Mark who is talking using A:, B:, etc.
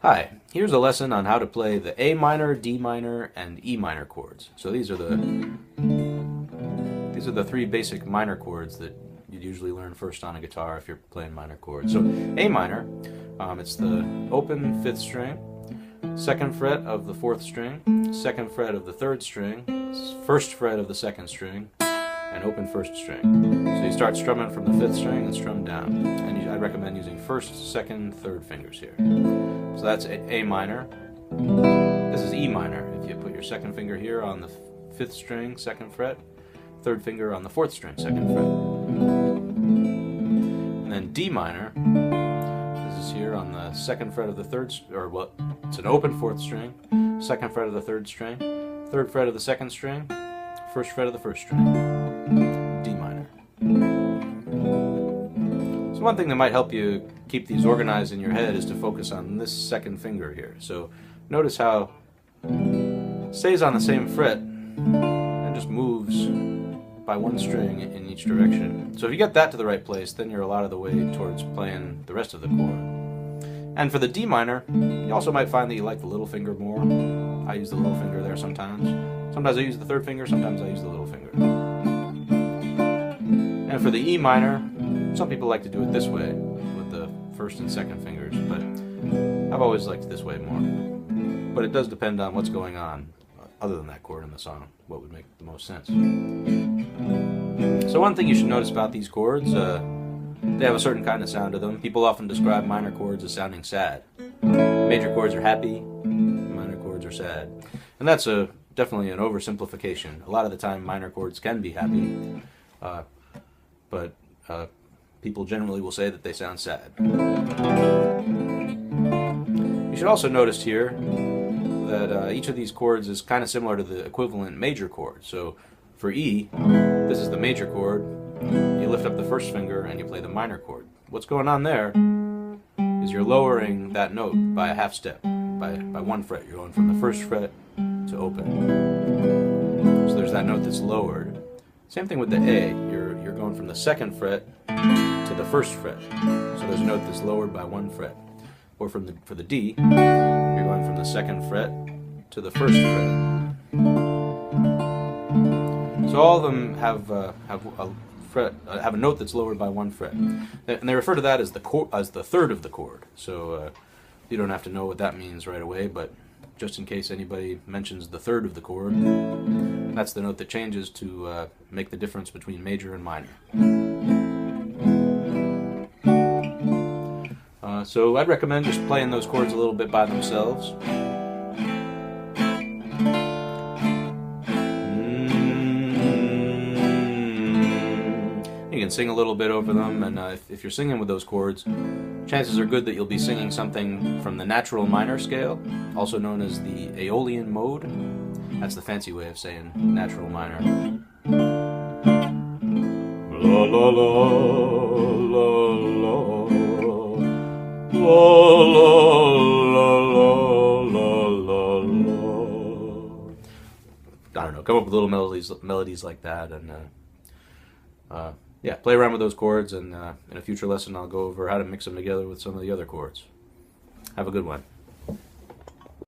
A: Hi, here's a lesson on how to play the A minor, D minor, and E minor chords. So these are the three basic minor chords that you'd usually learn first on a guitar if you're playing minor chords. So A minor, it's the open 5th string, 2nd fret of the 4th string, 2nd fret of the 3rd string, 1st fret of the 2nd string, and open 1st string. So you start strumming from the 5th string and strum down. And I recommend using 1st, 2nd, 3rd fingers here. So that's A minor. This is E minor. If you put your 2nd finger here on the 5th string, 2nd fret, 3rd finger on the 4th string, 2nd fret. And then D minor. This is here on the 2nd fret of the 3rd, it's an open 4th string, 2nd fret of the 3rd string, 3rd fret of the 2nd string, 1st fret of the 1st string. D minor. So one thing that might help you keep these organized in your head is to focus on this 2nd finger here. So notice how it stays on the same fret and just moves by one string in each direction. So if you get that to the right place, then you're a lot of the way towards playing the rest of the chord. And for the D minor, you also might find that you like the little finger more. I use the little finger there sometimes. Sometimes I use the 3rd finger, sometimes I use the little finger. And for the E minor, some people like to do it this way, with the 1st and 2nd fingers, but I've always liked this way more. But it does depend on what's going on, other than that chord in the song, what would make the most sense. So one thing you should notice about these chords, they have a certain kind of sound to them. People often describe minor chords as sounding sad. Major chords are happy, minor chords are sad. And that's definitely an oversimplification. A lot of the time minor chords can be happy, but people generally will say that they sound sad. You should also notice here that each of these chords is kind of similar to the equivalent major chord. So for E, this is the major chord. You lift up the 1st finger and you play the minor chord. What's going on there is you're lowering that note by a half step, by 1 fret. You're going from the 1st fret to open. So there's that note that's lowered. Same thing with the A. You're going from the 2nd fret to the 1st fret. So there's a note that's lowered by 1 fret. Or for the D, you're going from the 2nd fret to the 1st fret. So all of them have a note that's lowered by 1 fret, and they refer to that as the 3rd of the chord. So you don't have to know what that means right away, but just in case anybody mentions the 3rd of the chord, that's the note that changes to make the difference between major and minor. So I'd recommend just playing those chords a little bit by themselves. You can sing a little bit over them, and if you're singing with those chords, chances are good that you'll be singing something from the natural minor scale, also known as the Aeolian mode. That's the fancy way of saying natural minor. La la la la la la la la la la. I don't know, come up with little melodies like that, and yeah, play around with those chords, and in a future lesson I'll go over how to mix them together with some of the other chords. Have a good one.